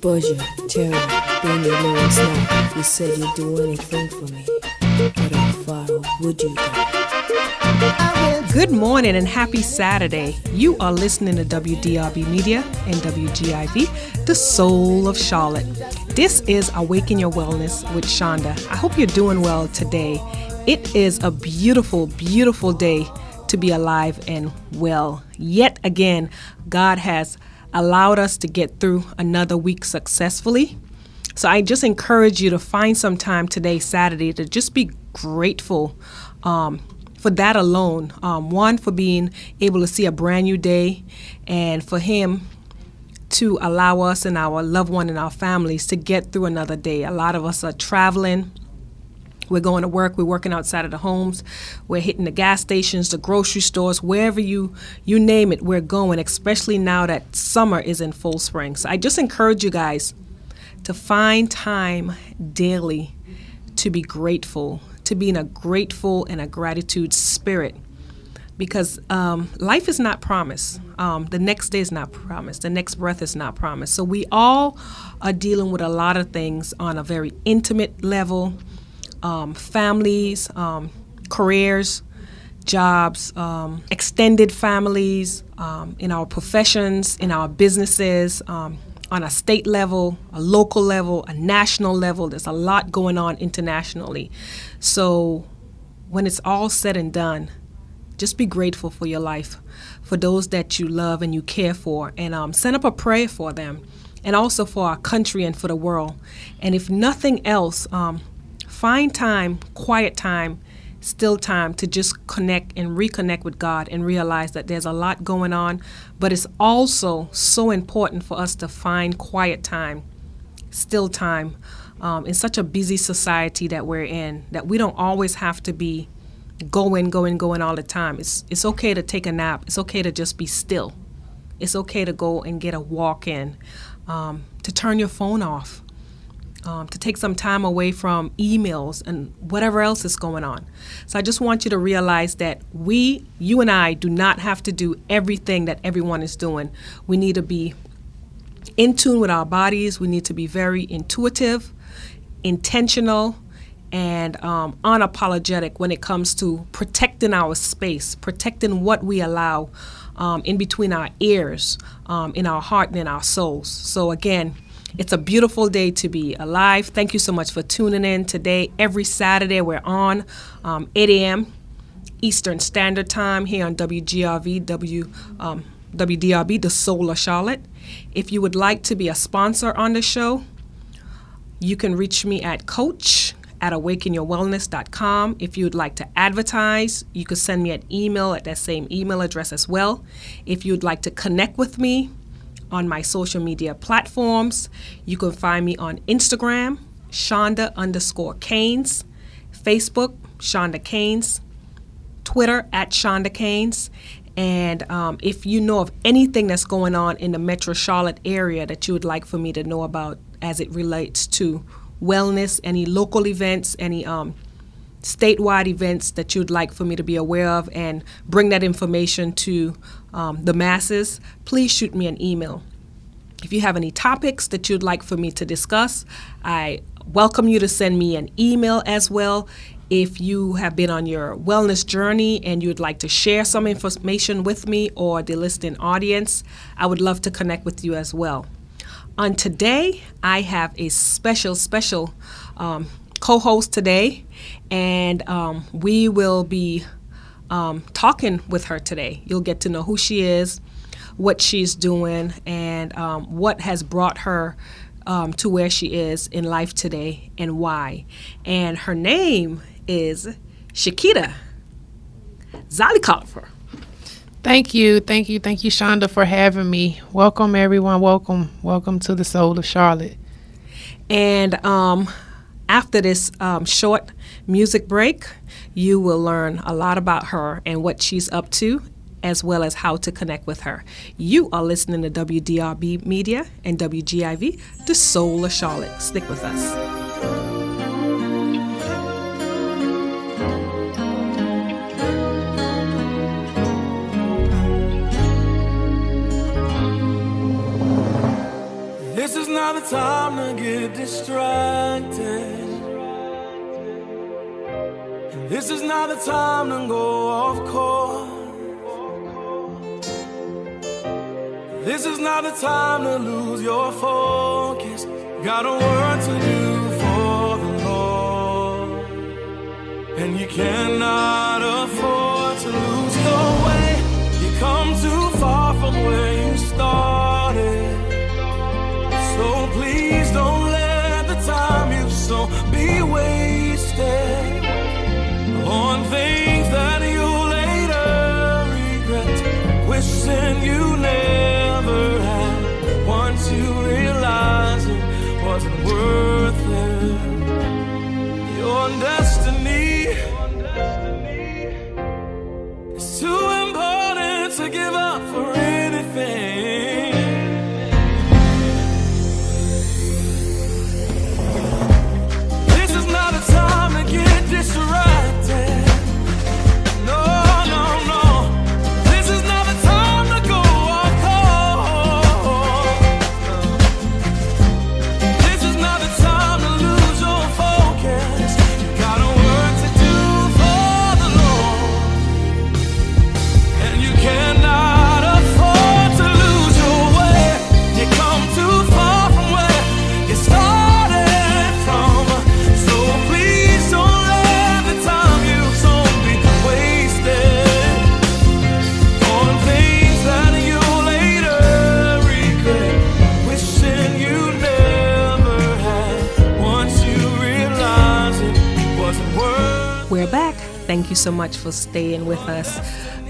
Buzzure, terror, being your lowest now. You said you'd do anything for me. But how far would you go? Good morning and happy Saturday. You are listening to WDRBmedia and WGIV, the soul of Charlotte. This is Awaken Your Wellness with Shonda. I hope you're doing well today. It is a beautiful, beautiful day to be alive and well. Yet again, God has allowed us to get through another week successfully. So I just encourage you to find some time today, Saturday, to just be grateful for that alone. One, for being able to see a brand new day, and for Him to allow us and our loved one and our families to get through another day. A lot of us are traveling. We're going to work. We're working outside of the homes. We're hitting the gas stations, the grocery stores, wherever you name it, we're going, especially now that summer is in full swing. So I just encourage you guys to find time daily to be grateful, to be in a grateful and a gratitude spirit, because life is not promised. The next day is not promised. The next breath is not promised. So we all are dealing with a lot of things on a very intimate level, families, careers, jobs, extended families, in our professions, in our businesses, on a state level, a local level, a national level. There's a lot going on internationally. So when it's all said and done, just be grateful for your life, for those that you love and you care for, and send up a prayer for them, and also for our country and for the world. And if nothing else, find time, quiet time, still time to just connect and reconnect with God and realize that there's a lot going on, but it's also so important for us to find quiet time, still time, in such a busy society that we're in, that we don't always have to be going all the time. It's okay to take a nap. It's okay to just be still. It's okay to go and get a walk in, to turn your phone off, to take some time away from emails and whatever else is going on. So I just want you to realize that you and I do not have to do everything that everyone is doing. We need to be in tune with our bodies. We need to be very intuitive, intentional, and unapologetic when it comes to protecting our space, protecting what we allow in between our ears, in our heart and in our souls. So again, it's a beautiful day to be alive. Thank you so much for tuning in today. Every Saturday we're on 8 a.m. Eastern Standard Time here on WGIV, WDRB, the soul of Charlotte. If you would like to be a sponsor on the show, you can reach me at coach@awakenyourwellness.com. If you'd like to advertise, you could send me an email at that same email address as well. If you'd like to connect with me on my social media platforms, you can find me on Instagram, Shonda_Caines, Facebook, Shonda Caines, Twitter @Shonda Caines. And if you know of anything that's going on in the Metro Charlotte area that you would like for me to know about as it relates to wellness, any local events, any statewide events that you'd like for me to be aware of and bring that information to the masses, please shoot me an email. If you have any topics that you'd like for me to discuss, I welcome you to send me an email as well. If you have been on your wellness journey and you'd like to share some information with me or the listening audience, I would love to connect with you as well. On today, I have a special co-host today, and we will be talking with her today. You'll get to know who she is, what she's doing, and what has brought her to where she is in life today and why. And her name is Shakita Zalikofer. Thank you, Shonda, for having me. Welcome, everyone. Welcome to the Soul of Charlotte. And after this short music break, you will learn a lot about her and what she's up to, as well as how to connect with her. You are listening to WDRB Media and WGIV, the Soul of Charlotte. Stick with us. This is not the time to get distracted. And this is not the time to go off course. This is not the time to lose your focus. Got a work to do for the Lord, and you cannot afford to lose your way. You come too far from where you started. So please don't let the time you've sown be wasted on things that you later regret, wishing you never had. Once you realize it wasn't worth it, your destiny is too important to give up for anything. Time to get distracted. No, no, no. This is not the time to go off course. This is not the time to lose your focus. You got a work to do for the Lord, and you cannot afford to lose your way. You come too far from where you started from. We're back. Thank you so much for staying with us.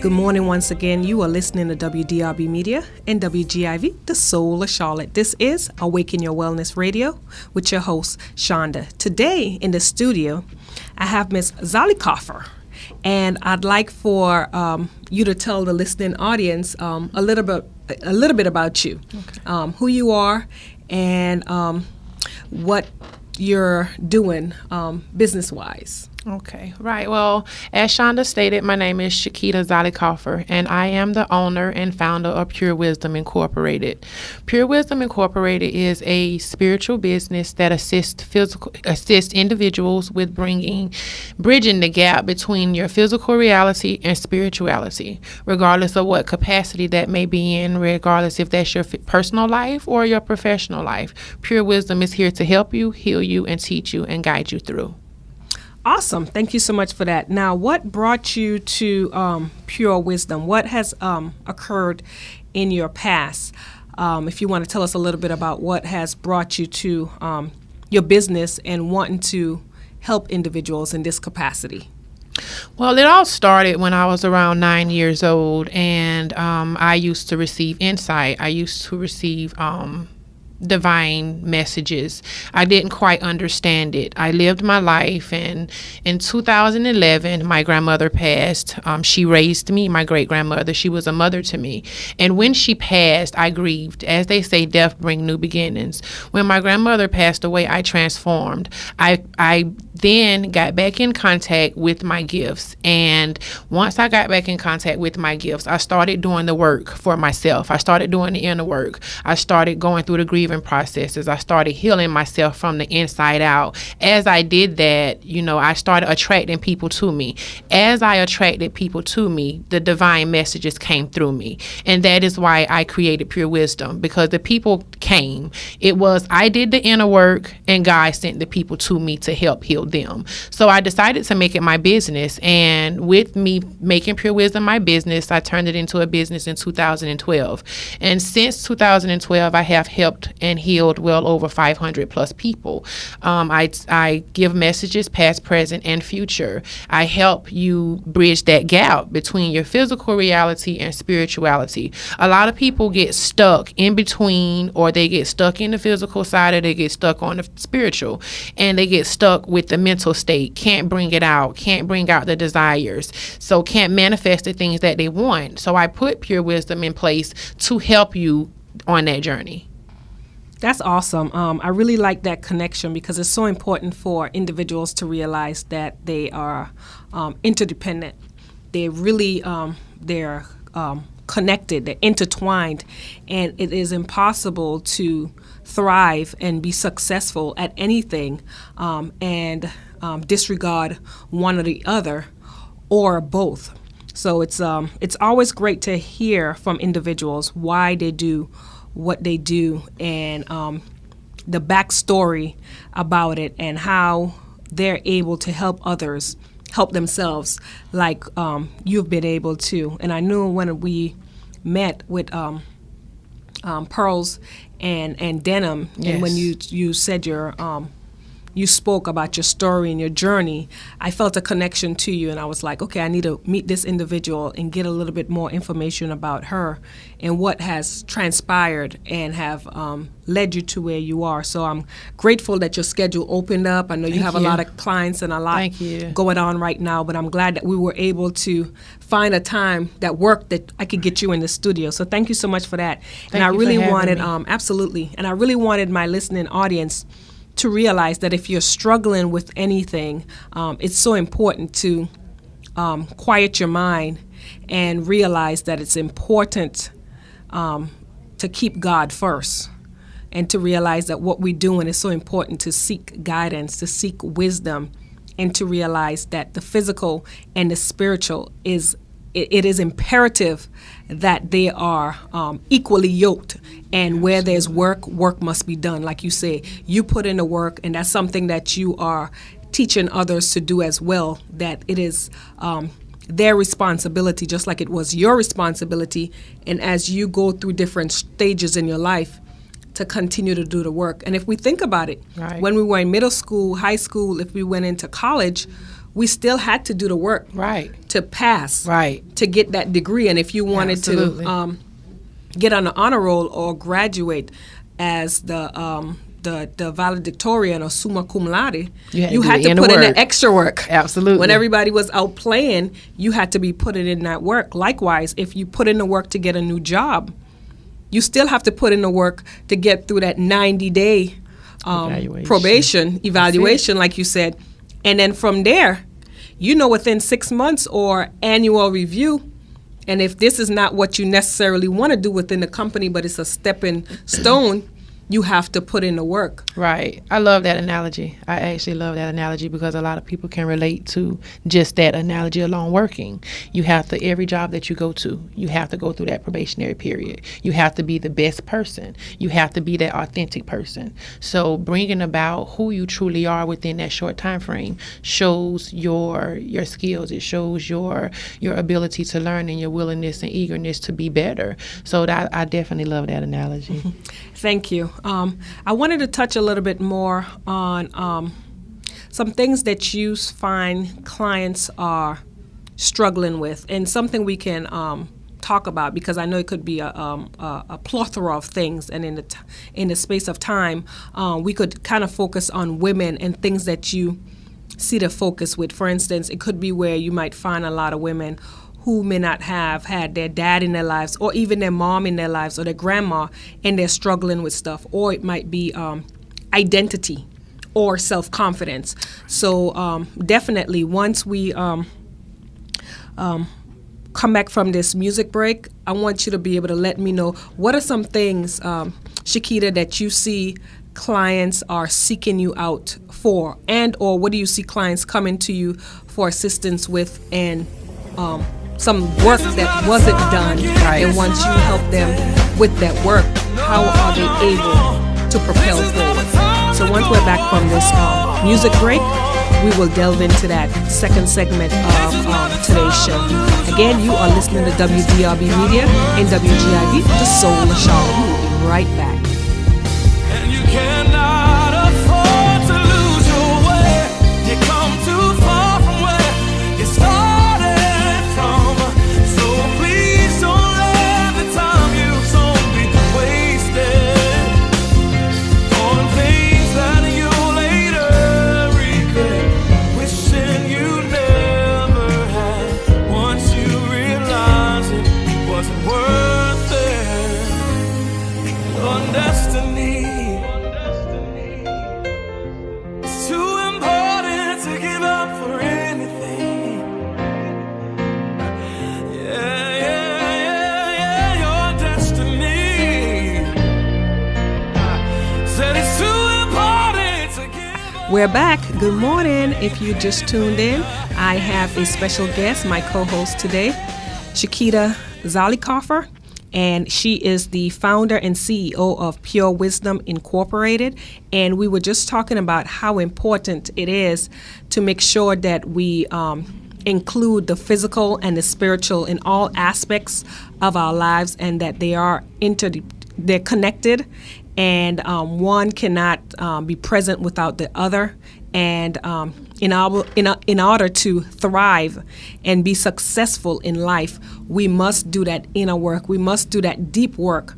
Good morning once again. You are listening to WDRB Media and WGIV, the soul of Charlotte. This is Awaken Your Wellness Radio with your host, Shonda. Today in the studio, I have Ms. Zalikoffer, and I'd like for you to tell the listening audience a little bit about you, okay. Who you are, and what you're doing business-wise. Okay, right. Well, as Shonda stated, my name is Shakita Zalikoffer, and I am the owner and founder of Pure Wisdom Incorporated. Pure Wisdom Incorporated is a spiritual business that assists individuals with bridging the gap between your physical reality and spirituality, regardless of what capacity that may be in, regardless if that's your personal life or your professional life. Pure Wisdom is here to help you, heal you, and teach you and guide you through. Awesome. Thank you so much for that. Now, what brought you to Pure Wisdom? What has occurred in your past? If you want to tell us a little bit about what has brought you to your business and wanting to help individuals in this capacity. Well, it all started when I was around 9 years old, and I used to receive insight. I used to receive divine messages. I didn't quite understand it. I lived my life, and in 2011 my grandmother passed. She raised me, my great-grandmother. She was a mother to me, and when she passed, I grieved. As they say, death brings new beginnings. When my grandmother passed away, I transformed. I then got back in contact with my gifts, and once I got back in contact with my gifts, I started doing the work for myself. I started doing the inner work. I started going through the grieving processes. I started healing myself from the inside out. As I did that, I started attracting people to me. As I attracted people to me, the divine messages came through me, and that is why I created Pure Wisdom, because the people came. It was I did the inner work, and God sent the people to me to help heal them. So I decided to make it my business, and with me making Pure Wisdom my business, I turned it into a business in 2012. And since 2012, I have helped and healed well over 500 plus people. I give messages past, present, and future. I help you bridge that gap between your physical reality and spirituality. A lot of people get stuck in between, or they get stuck in the physical side, or they get stuck on the spiritual, and they get stuck with the mental state, can't bring it out, can't bring out the desires, so can't manifest the things that they want. So I put Pure Wisdom in place to help you on that journey. That's awesome. I really like that connection, because it's so important for individuals to realize that they are interdependent. They really, they're connected, they're intertwined, and it is impossible to thrive and be successful at anything and disregard one or the other or both. So it's always great to hear from individuals why they do what they do and the backstory about it and how they're able to help others help themselves like you've been able to. And I knew when we met with Pearls and Denim, Yes. and when you said you spoke about your story and your journey, I felt a connection to you, and I was like, okay, I need to meet this individual and get a little bit more information about her and what has transpired and have led you to where you are. So I'm grateful that your schedule opened up. I know you have a lot of clients and a lot going on right now, but I'm glad that we were able to find a time that worked that I could get you in the studio. So thank you so much for that. And I really wanted, absolutely, and I really wanted my listening audience to realize that if you're struggling with anything, it's so important to quiet your mind and realize that it's important to keep God first, and to realize that what we're doing is so important to seek guidance, to seek wisdom, and to realize that the physical and the spiritual is imperative that they are equally yoked. And where there's work must be done. Like you say, you put in the work, and that's something that you are teaching others to do as well, that it is their responsibility, just like it was your responsibility. And as you go through different stages in your life, to continue to do the work. And if we think about it, when we were in middle school, high school, if we went into college, we still had to do the work to pass, to get that degree. And if you wanted to get on the honor roll or graduate as the valedictorian or summa cum laude, you had to put in the extra work. Absolutely. When everybody was out playing, you had to be putting in that work. Likewise, if you put in the work to get a new job, you still have to put in the work to get through that 90-day probation, evaluation, like you said. And then from there, within 6 months or annual review, and if this is not what you necessarily want to do within the company, but it's a stepping stone, you have to put in the work. Right. I love that analogy. I actually love that analogy because a lot of people can relate to just that analogy alone working. You have to, every job that you go to, you have to go through that probationary period. You have to be the best person. You have to be that authentic person. So bringing about who you truly are within that short time frame shows your skills. It shows your ability to learn and your willingness and eagerness to be better. So that, I definitely love that analogy. Thank you. I wanted to touch a little bit more on some things that you find clients are struggling with, and something we can talk about, because I know it could be a plethora of things, and in the space of time, we could kind of focus on women and things that you see the focus with. For instance, it could be where you might find a lot of women who may not have had their dad in their lives, or even their mom in their lives, or their grandma, and they're struggling with stuff. Or it might be identity or self-confidence. So definitely, once we come back from this music break, I want you to be able to let me know, what are some things, Shakita, that you see clients are seeking you out for, and or what do you see clients coming to you for assistance with, and some work that wasn't done, and once you help them with that work, how are they able to propel forward? So once we're back from this music break, we will delve into that second segment of today's show. Again, you are listening to WDRB Media and WGIV, the Soul of Charlotte. We'll be right back. And you cannot afford to lose your way. You come too far from where you started. We're back. Good morning. If you just tuned in, I have a special guest, my co-host today, Shakita Zollicoffer, and she is the founder and CEO of Pure Wisdom Incorporated. And we were just talking about how important it is to make sure that we include the physical and the spiritual in all aspects of our lives, and that they are they're connected, and one cannot be present without the other. And in order to thrive and be successful in life, we must do that inner work. We must do that deep work.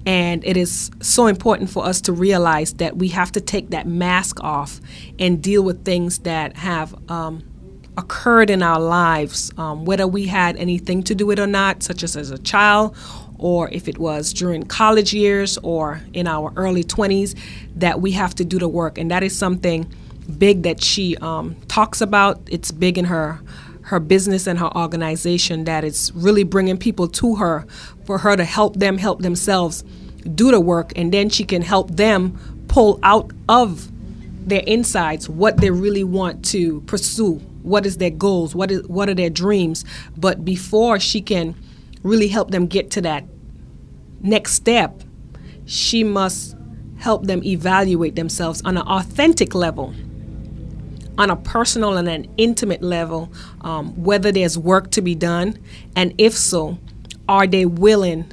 And it is so important for us to realize that we have to take that mask off and deal with things that have occurred in our lives, whether we had anything to do with it or not, such as a child, or if it was during college years or in our early 20s, that we have to do the work. And that is something big that she talks about. It's big in her business and her organization, that it's really bringing people to her for her to help them help themselves do the work, and then she can help them pull out of their insides what they really want to pursue. What is their goals? What are their dreams? But before she can really help them get to that next step, she must help them evaluate themselves on an authentic level, on a personal and an intimate level, whether there's work to be done, and if so, are they willing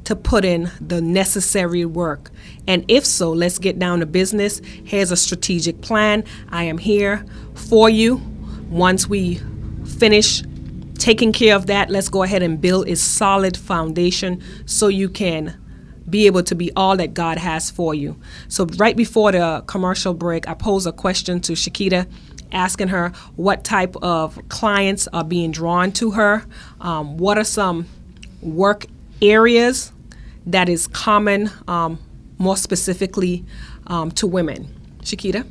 to put in the necessary work? And if so, let's get down to business. Here's a strategic plan. I am here for you. Once we finish taking care of that, let's go ahead and build a solid foundation so you can be able to be all that God has for you. So right before the commercial break, I posed a question to Shakita, asking her what type of clients are being drawn to her. What are some work areas that is common, more specifically to women? Shakita?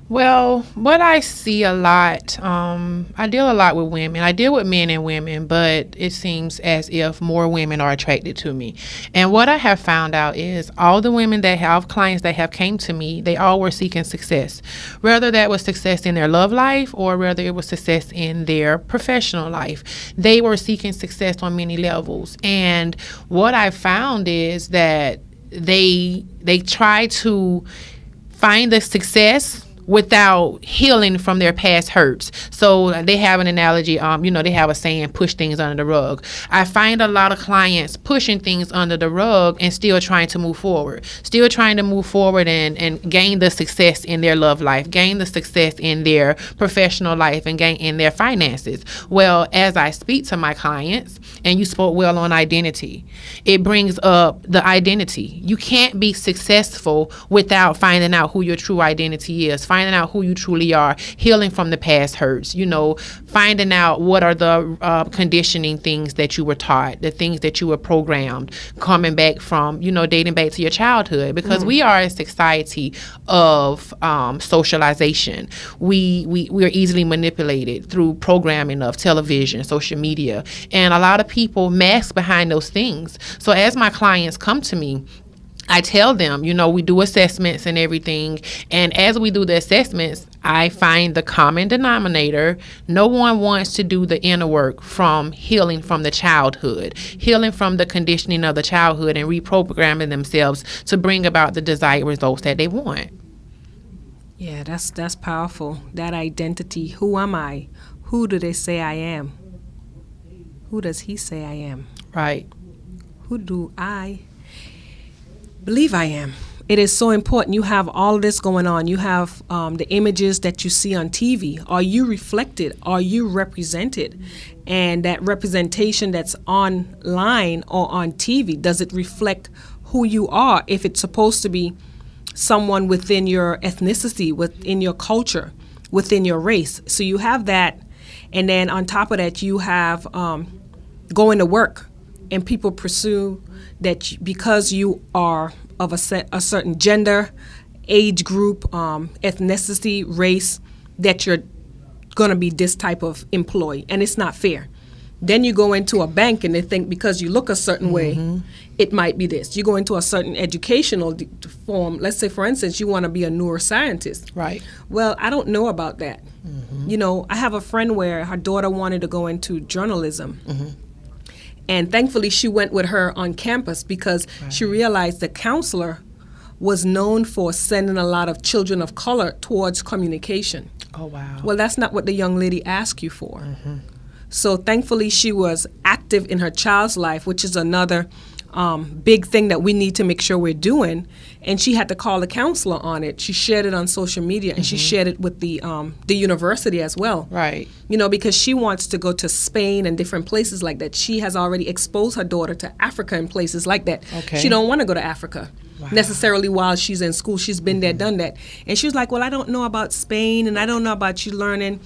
Well, what I see a lot, I deal a lot with women. I deal with men and women, but it seems as if more women are attracted to me. And what I have found out is all the women that have clients that have came to me, they all were seeking success. Whether that was success in their love life or whether it was success in their professional life, they were seeking success on many levels. And what I found is that they try to find the success without healing from their past hurts. So they have an analogy, they have a saying, push things under the rug. I find a lot of clients pushing things under the rug and still trying to move forward, and gain the success in their love life, gain the success in their professional life, and gain in their finances. Well, as I speak to my clients, and you spoke well on identity, it brings up the identity. You can't be successful without finding out who your true identity is, finding out who you truly are, healing from the past hurts, finding out what are the conditioning things that you were taught, the things that you were programmed, coming back from, dating back to your childhood, because we are a society of socialization. We are easily manipulated through programming of television, social media, and a lot of people mask behind those things. So as my clients come to me, I tell them, we do assessments and everything. And as we do the assessments, I find the common denominator. No one wants to do the inner work from healing from the childhood, healing from the conditioning of the childhood, and reprogramming themselves to bring about the desired results that they want. Yeah, that's powerful. That identity. Who am I? Who do they say I am? Who does he say I am? Right. Who do I believe I am? It is so important. You have all of this going on. You have the images that you see on TV. Are you reflected? Are you represented? And that representation that's online or on TV, does it reflect who you are? If it's supposed to be someone within your ethnicity, within your culture, within your race. So you have that. And then on top of that, you have going to work, and people pursue that because you are of a certain gender, age group, ethnicity, race, that you're going to be this type of employee. And it's not fair. Then you go into a bank and they think because you look a certain way, it might be this. You go into a certain educational form. Let's say, for instance, you want to be a neuroscientist. Right. Well, I don't know about that. You know, I have a friend where her daughter wanted to go into journalism. And thankfully, she went with her on campus because she realized the counselor was known for sending a lot of children of color towards communication. Oh, wow. Well, that's not what the young lady asked you for. So thankfully, she was active in her child's life, which is another big thing that we need to make sure we're doing. And she had to call the counselor on it. She shared it on social media, and she shared it with the university as well. Right. You know, because she wants to go to Spain and different places like that. She has already exposed her daughter to Africa and places like that. Okay. She don't want to go to Africa necessarily while she's in school. She's been there, done that. And she was like, well, I don't know about Spain, and I don't know about you learning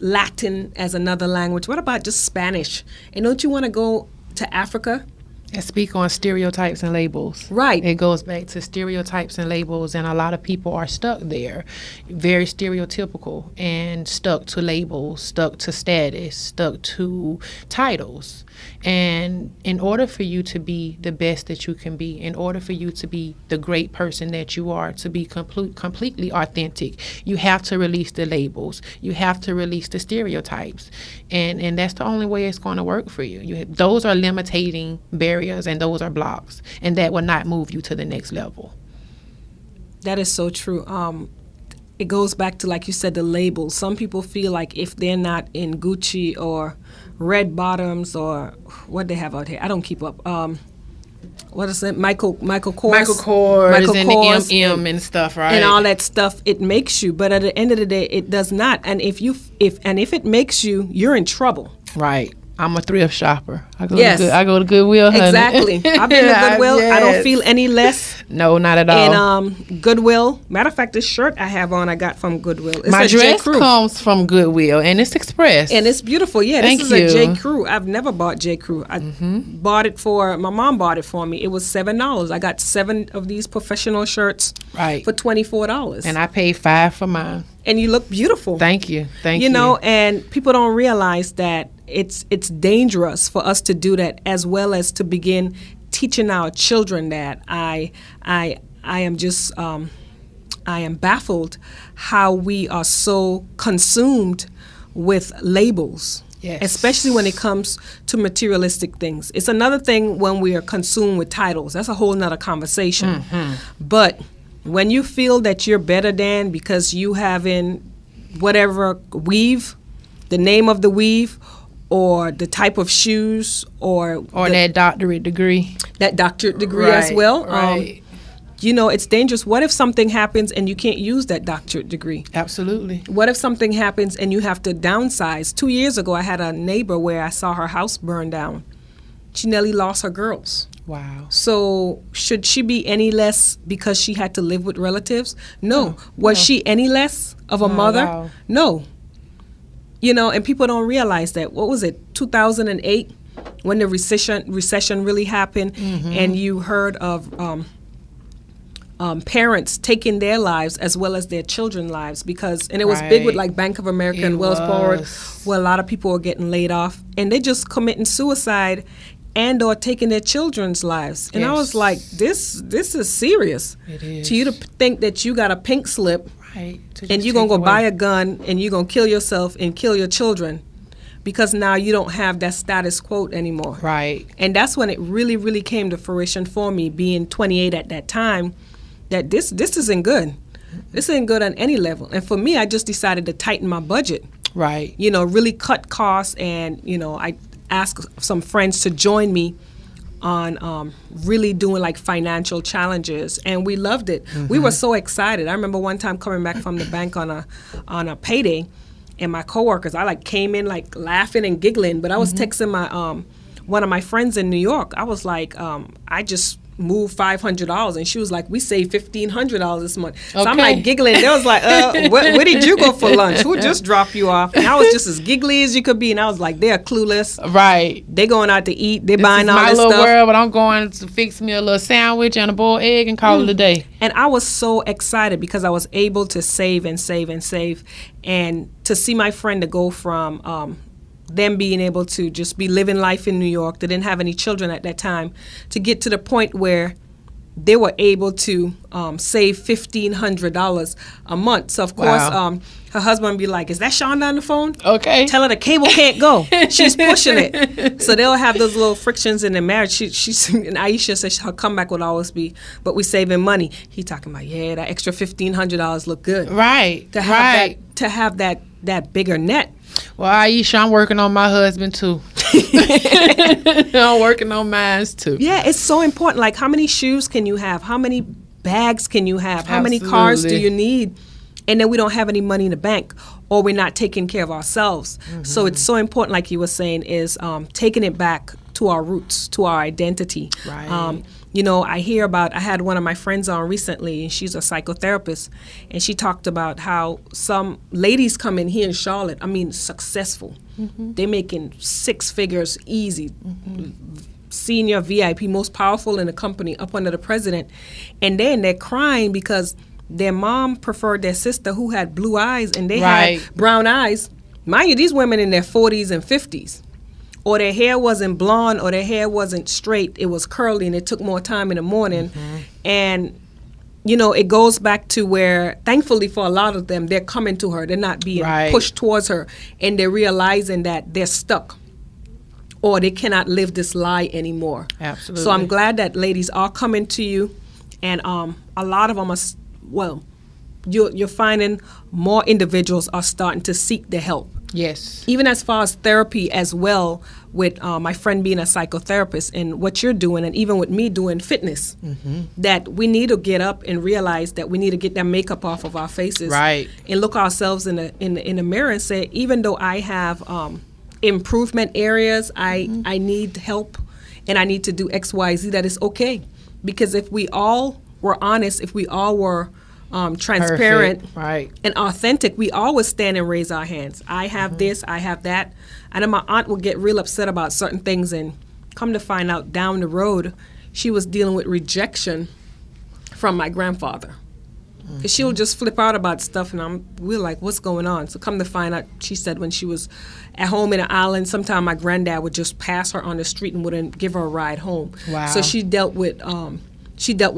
Latin as another language. What about just Spanish? And don't you want to go to Africa? And speak on stereotypes and labels. Right. It goes back to stereotypes and labels, and a lot of people are stuck there, very stereotypical and stuck to labels, stuck to status, stuck to titles. And in order for you to be the best that you can be, in order for you to be the great person that you are, to be completely authentic, you have to release the labels. You have to release the stereotypes. And that's the only way it's going to work for you. Those are limiting barriers, and those are blocks, and that will not move you to the next level. That is so true. It goes back to, like you said, the labels. Some people feel like if they're not in Gucci or Red Bottoms or what they have out here, I don't keep up. What is it? Michael Kors. Michael Kors and the MM and stuff, right? And all that stuff, it makes you. But at the end of the day, it does not. And if it makes you, you're in trouble. Right. I'm a thrift shopper. I go to Goodwill, honey. Exactly. I've been to Goodwill. Yes. I don't feel any less. No, not at all. And Goodwill. Matter of fact, this shirt I have on, I got from Goodwill. My dress comes from Goodwill, and it's express. And it's beautiful. Yeah, Thank this you. is a J. Crew. I've never bought J. Crew. I bought it my mom bought it for me. It was $7. I got 7 of these professional shirts for $24. And I paid $5 for mine. And you look beautiful. Thank you. You know, and people don't realize that it's dangerous for us to do that, as well as to begin teaching our children that. I am just I am baffled how we are so consumed with labels. Yes. Especially when it comes to materialistic things. It's another thing when we are consumed with titles. That's a whole nother conversation. But when you feel that you're better than because you have in whatever weave, the name of the weave, or the type of shoes, or that doctorate degree. That doctorate degree as well. Right. You know, it's dangerous. What if something happens and you can't use that doctorate degree? Absolutely. What if something happens and you have to downsize? 2 years ago, I had a neighbor where I saw her house burn down. She nearly lost her girls. Wow. So should she be any less because she had to live with relatives? No. Was she any less of a mother? No. You know, and people don't realize that. What was it, 2008, when the recession really happened, and you heard of parents taking their lives as well as their children's lives, and it was big with like Bank of America and Wells Fargo, where a lot of people were getting laid off, and they just committing suicide and or taking their children's lives. And I was like, this is serious. It is. To you to think that you got a pink slip, and you're going to go buy a gun and you're going to kill yourself and kill your children because now you don't have that status quo anymore. Right. And that's when it really, really came to fruition for me, being 28 at that time, that this isn't good. This isn't good on any level. And for me, I just decided to tighten my budget. Right. You know, really cut costs, and, you know, I asked some friends to join me on really doing like financial challenges, and we loved it. We were so excited. I remember one time coming back from the bank on a payday, and my coworkers, I like came in like laughing and giggling, but I was texting my one of my friends in New York. I was like, I just moved $500, and she was like, we saved $1,500 this month. So I'm like giggling. They was like, where did you go for lunch? Who just dropped you off? And I was just as giggly as you could be, and I was like, they're clueless. Right. They going out to eat. They buying all this stuff. This is my little world, but I'm going to fix me a little sandwich and a boiled egg and call it a day. And I was so excited because I was able to save and save and save, and to see my friend to go from them being able to just be living life in New York. They didn't have any children at that time, to get to the point where they were able to save $1,500 a month. So, of course, her husband would be like, is that Shonda on the phone? Okay. Tell her the cable can't go. She's pushing it. So they'll have those little frictions in their marriage. She's and Aisha says her comeback would always be, but we're saving money. He talking about, yeah, that extra $1,500 look good. Right. To have that bigger net. Well, Aisha, I'm working on my husband too. I'm working on mine too. Yeah, it's so important. Like, how many shoes can you have? How many bags can you have? How many cars do you need? And then we don't have any money in the bank, or we're not taking care of ourselves. So it's so important, like you were saying, is taking it back to our roots, to our identity. Right. I had one of my friends on recently, and she's a psychotherapist, and she talked about how some ladies come in here in Charlotte, successful. They're making 6 figures easy. Senior VIP, most powerful in the company, up under the president. And then they're crying because their mom preferred their sister who had blue eyes and they had brown eyes. Mind you, these women in their 40s and 50s. Or their hair wasn't blonde, or their hair wasn't straight. It was curly, and it took more time in the morning. And, it goes back to where, thankfully for a lot of them, they're coming to her. They're not being pushed towards her. And they're realizing that they're stuck, or they cannot live this lie anymore. Absolutely. So I'm glad that ladies are coming to you. And a lot of them are, you're finding more individuals are starting to seek the help. Yes. Even as far as therapy as well, with my friend being a psychotherapist and what you're doing, and even with me doing fitness, that we need to get up and realize that we need to get that makeup off of our faces. Right. And look ourselves in the mirror and say, even though I have improvement areas, I need help and I need to do X, Y, Z, that is okay. Because if we all were honest, if we all were transparent and authentic, we always stand and raise our hands. I have this, I have that. And then my aunt would get real upset about certain things, and come to find out down the road, she was dealing with rejection from my grandfather. Because she'll just flip out about stuff, and we're like, what's going on? So come to find out, she said when she was at home in an island, sometime my granddad would just pass her on the street and wouldn't give her a ride home. Wow. So she dealt with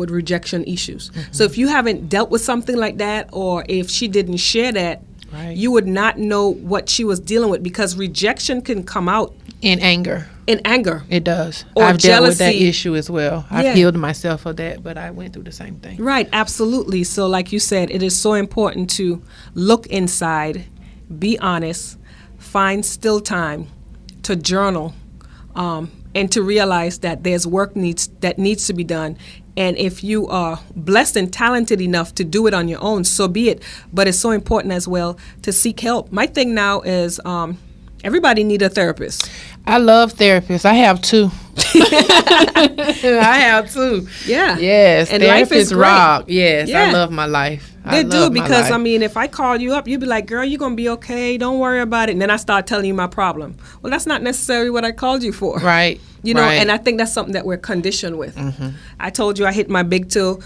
rejection issues. So if you haven't dealt with something like that, or if she didn't share that, you would not know what she was dealing with, because rejection can come out in anger. It does. Or I've jealousy. dealt with that issue as well. I've healed myself of that, but I went through the same thing. Right, absolutely. So like you said, it is so important to look inside, be honest, find still time to journal, and to realize that there's work needs to be done. And if you are blessed and talented enough to do it on your own, so be it. But it's so important as well to seek help. My thing now is everybody need a therapist. I love therapists. I have 2. I have 2. Yeah. Yes. And therapists life is great. rock. Yes. Yeah. I love my life. They do, because if I call you up, you'd be like, girl, you're going to be okay. Don't worry about it. And then I start telling you my problem. Well, that's not necessarily what I called you for. Right. And I think that's something that we're conditioned with. I told you I hit my big toe.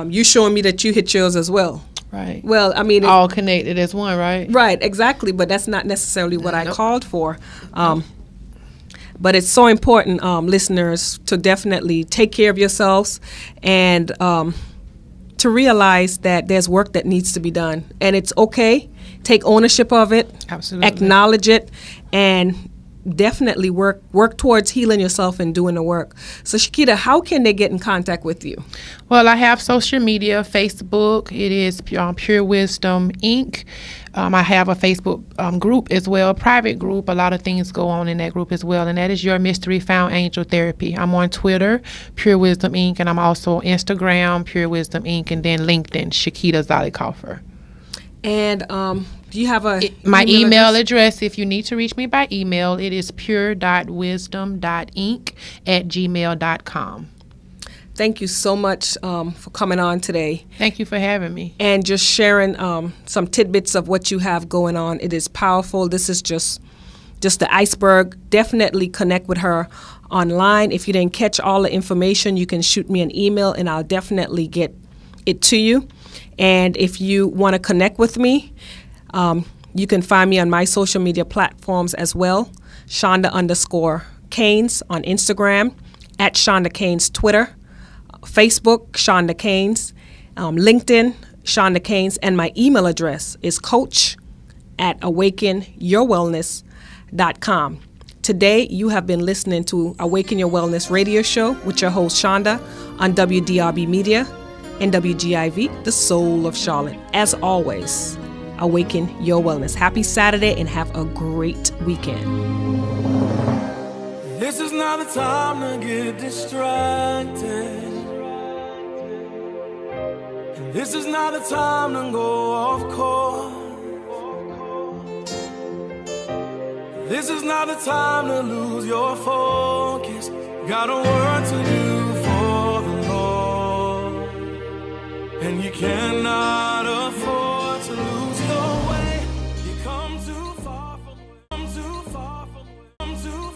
You showing me that you hit yours as well. Right. Well, all connected as one, right? Right, exactly. But that's not necessarily what I called for. But it's so important, listeners, to definitely take care of yourselves and to realize that there's work that needs to be done. And it's okay. Take ownership of it. Absolutely. Acknowledge it. And definitely work towards healing yourself and doing the work. So Shakita, how can they get in contact with you? Well, I have social media, Facebook. It is Pure Wisdom Inc. I have a Facebook group as well, private group. A lot of things go on in that group as well, and that is Your Mystery Found Angel Therapy. I'm on Twitter, Pure Wisdom Inc., and I'm also on Instagram, Pure Wisdom Inc., and then LinkedIn, Shakita Zollicoffer. And do you have my email address? If you need to reach me by email, it is pure.wisdom.inc@gmail.com. Thank you so much for coming on today. Thank you for having me. And just sharing some tidbits of what you have going on. It is powerful. This is just the iceberg. Definitely connect with her online. If you didn't catch all the information, you can shoot me an email and I'll definitely get it to you. And if you want to connect with me, you can find me on my social media platforms as well. Shonda_Caines on Instagram, at Shonda Caines Twitter, Facebook, Shonda Caines, LinkedIn, Shonda Caines, and my email address is coach@awakenyourwellness.com. Today, you have been listening to Awaken Your Wellness radio show with your host, Shonda, on WDRB Media and WGIV, the soul of Charlotte. As always, awaken your wellness. Happy Saturday and have a great weekend. This is not a time to get distracted. And this is not a time to go off course. This is not a time to lose your focus. Got a work to do for the Lord, and you cannot